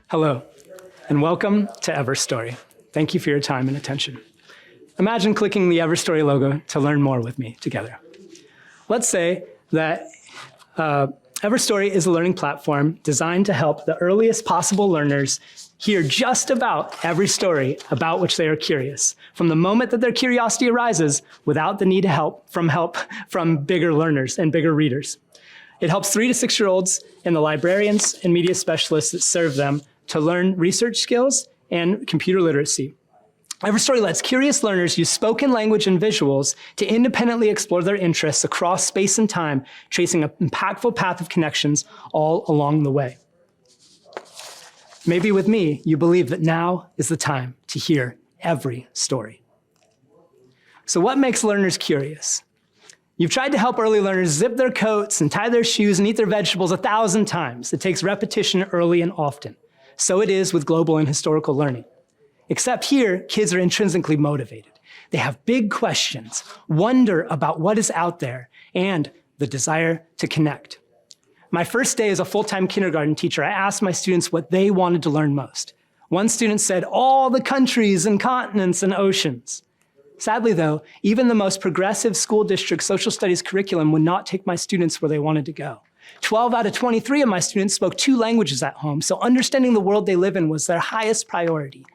Hello, and welcome to Everstory. Thank you for your time and attention. Imagine clicking the Everstory logo to learn more with me together. Let's say that Everstory is a learning platform designed to help the earliest possible learners hear just about every story about which they are curious, from the moment that their curiosity arises without the need to help from bigger learners and bigger readers. It helps 3 to 6-year-olds and the librarians and media specialists that serve them to learn research skills and computer literacy. Everstory lets curious learners use spoken language and visuals to independently explore their interests across space and time, tracing an impactful path of connections all along the way. Maybe with me, you believe that now is the time to hear every story. So what makes learners curious? You've tried to help early learners zip their coats and tie their shoes and eat their vegetables 1,000 times. It takes repetition early and often. So it is with global and historical learning. Except here, kids are intrinsically motivated. They have big questions, wonder about what is out there, and the desire to connect. My first day as a full-time kindergarten teacher, I asked my students what they wanted to learn most. One student said, all the countries and continents and oceans. Sadly though, even the most progressive school district social studies curriculum would not take my students where they wanted to go. 12 out of 23 of my students spoke 2 languages at home, so understanding the world they live in was their highest priority.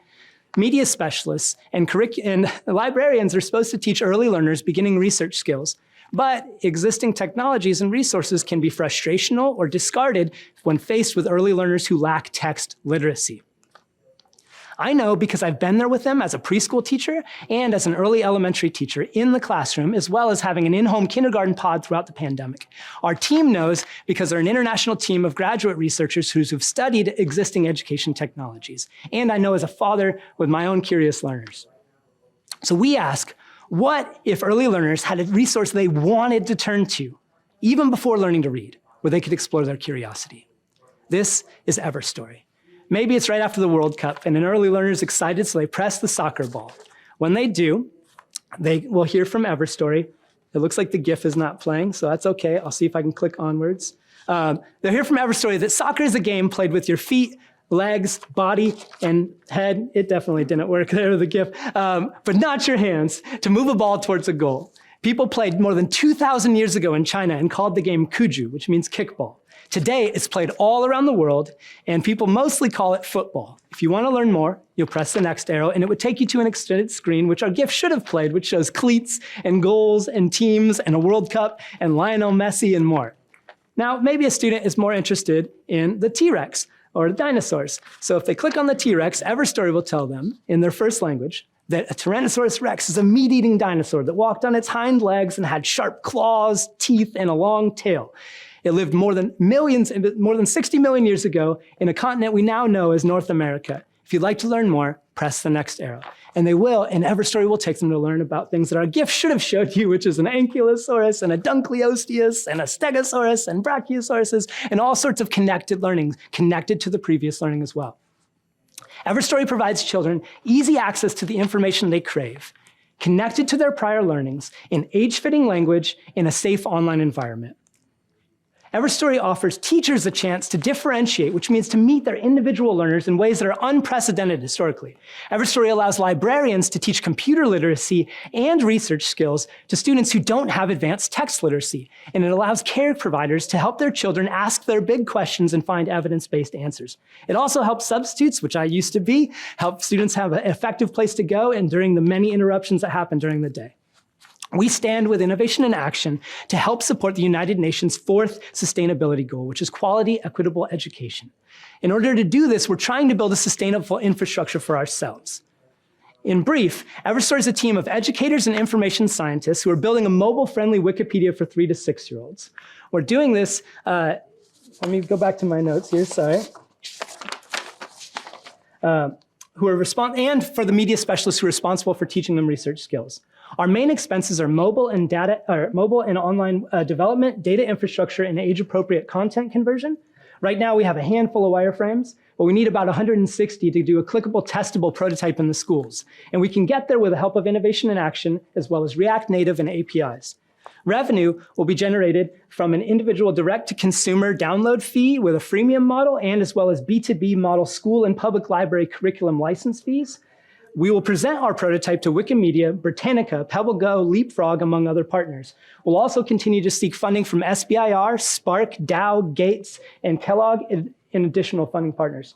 Media specialists and librarians are supposed to teach early learners beginning research skills, but existing technologies and resources can be frustrational or discarded when faced with early learners who lack text literacy. I know because I've been there with them as a preschool teacher and as an early elementary teacher in the classroom, as well as having an in-home kindergarten pod throughout the pandemic. Our team knows because they're an international team of graduate researchers who've studied existing education technologies. And I know as a father with my own curious learners. So we ask, what if early learners had a resource they wanted to turn to, even before learning to read, where they could explore their curiosity? This is Everstory. Maybe it's right after the World Cup and an early learner is excited, so they press the soccer ball. When they do, they will hear from Everstory. It looks like the GIF is not playing, so that's okay. I'll see if I can click onwards. They'll hear from Everstory that soccer is a game played with your feet, legs, body, and head. It definitely didn't work there with the GIF, but not your hands, to move a ball towards a goal. People played more than 2,000 years ago in China and called the game kuju, which means kickball. Today, it's played all around the world, and people mostly call it football. If you want to learn more, you'll press the next arrow, and it would take you to an extended screen, which our GIF should have played, which shows cleats and goals and teams and a World Cup and Lionel Messi and more. Now, maybe a student is more interested in the T-Rex or the dinosaurs. So if they click on the T-Rex, Everstory will tell them in their first language that a Tyrannosaurus Rex is a meat-eating dinosaur that walked on its hind legs and had sharp claws, teeth, and a long tail. It lived more than 60 million years ago in a continent we now know as North America. If you'd like to learn more, press the next arrow. And they will, and Everstory will take them to learn about things that our GIF should have showed you, which is an ankylosaurus and a dunkleosteus and a stegosaurus and brachiosauruses and all sorts of connected learning, connected to the previous learning as well. Everstory provides children easy access to the information they crave, connected to their prior learnings in age-fitting language in a safe online environment. Everstory offers teachers a chance to differentiate, which means to meet their individual learners in ways that are unprecedented historically. Everstory allows librarians to teach computer literacy and research skills to students who don't have advanced text literacy. And it allows care providers to help their children ask their big questions and find evidence-based answers. It also helps substitutes, which I used to be, help students have an effective place to go and during the many interruptions that happen during the day. We stand with Innovation in Action to help support the United Nations' 4th sustainability goal, which is quality, equitable education. In order to do this, we're trying to build a sustainable infrastructure for ourselves. In brief, Everstory is a team of educators and information scientists who are building a mobile-friendly Wikipedia for 3 to 6-year-olds. We're doing this, let me go back to my notes here, sorry. And for the media specialists who are responsible for teaching them research skills. Our main expenses are mobile and online development, data infrastructure, and age-appropriate content conversion. Right now, we have a handful of wireframes, but we need about 160 to do a clickable, testable prototype in the schools. And we can get there with the help of Innovation in Action, as well as React Native and APIs. Revenue will be generated from an individual direct-to-consumer download fee with a freemium model and as well as B2B model school and public library curriculum license fees. We will present our prototype to Wikimedia, Britannica, PebbleGo, Leapfrog, among other partners. We'll also continue to seek funding from SBIR, Spark, Dow, Gates, and Kellogg, and additional funding partners.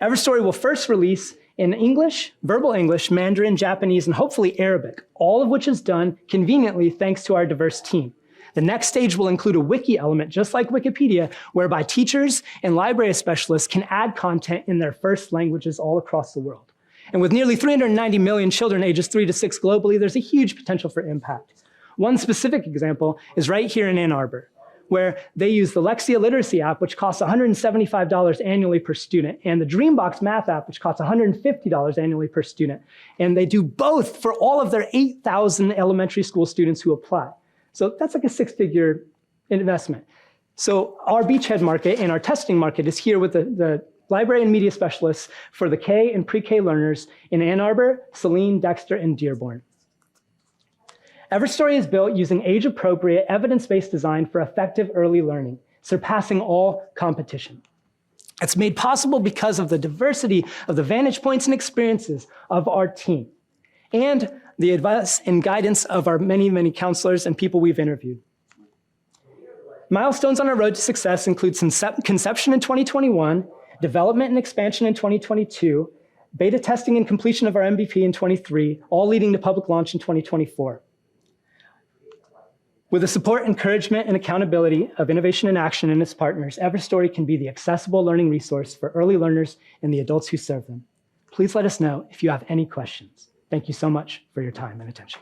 Everstory will first release in English, verbal English, Mandarin, Japanese, and hopefully Arabic, all of which is done conveniently thanks to our diverse team. The next stage will include a wiki element, just like Wikipedia, whereby teachers and library specialists can add content in their first languages all across the world. And with nearly 390 million children ages 3 to 6 globally, there's a huge potential for impact. One specific example is right here in Ann Arbor, where they use the Lexia Literacy app, which costs $175 annually per student, and the Dreambox Math app, which costs $150 annually per student. And they do both for all of their 8,000 elementary school students who apply. So that's like a 6-figure investment. So our beachhead market and our testing market is here with the library and media specialists for the K and pre-K learners in Ann Arbor, Saline, Dexter, and Dearborn. Everstory is built using age-appropriate, evidence-based design for effective early learning, surpassing all competition. It's made possible because of the diversity of the vantage points and experiences of our team, and the advice and guidance of our many, many counselors and people we've interviewed. Milestones on our road to success include conception in 2021, development and expansion in 2022, beta testing and completion of our MVP in 23, all leading to public launch in 2024. With the support, encouragement, and accountability of Innovation in Action and its partners, Everstory can be the accessible learning resource for early learners and the adults who serve them. Please let us know if you have any questions. Thank you so much for your time and attention.